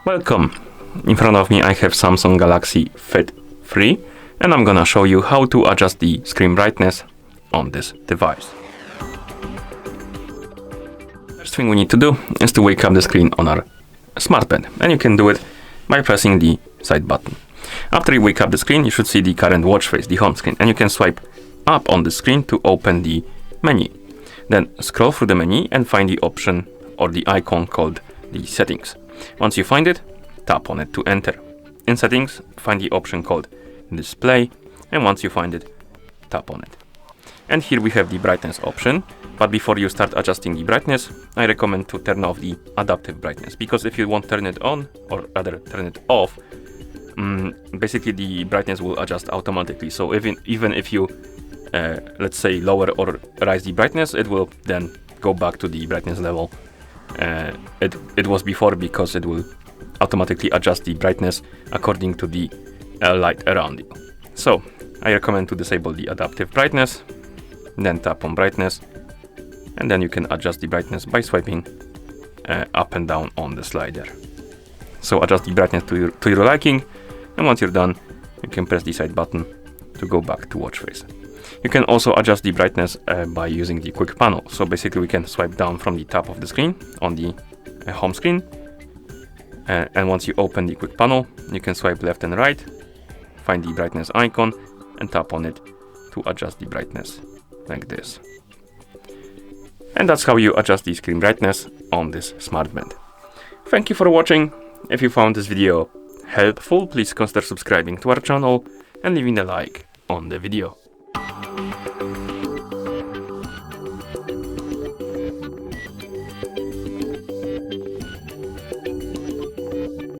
Welcome. In front of me I have Samsung Galaxy Fit 3 and I'm gonna show you how to adjust the screen brightness on this device. First thing we need to do is to wake up the screen on our smartband, and you can do it by pressing the side button. After you wake up the screen, you should see the current watch face, the home screen, and you can swipe up on the screen to open the menu. Then scroll through the menu and find the option or the icon called the settings. Once you find it, tap on it to enter. In settings, find the option called display, and once you find it, tap on it. And here we have the brightness option, but before you start adjusting the brightness, I recommend to turn off the adaptive brightness, because if you won't turn it on, or rather turn it off, basically the brightness will adjust automatically. So even if you let's say lower or raise the brightness, it will then go back to the brightness level it was before, because it will automatically adjust the brightness according to the light around you. So I recommend to disable the adaptive brightness, then tap on brightness, and then you can adjust the brightness by swiping up and down on the slider. So adjust the brightness to your liking, and once you're done, you can press the side button to go back to watch face. You can also adjust the brightness by using the quick panel. So basically we can swipe down from the top of the screen on the home screen, and once you open the quick panel, you can swipe left and right, find the brightness icon and tap on it to adjust the brightness like this. And that's how you adjust the screen brightness on this smartband. Thank you for watching. If you found this video helpful, please consider subscribing to our channel and leaving a like on the video.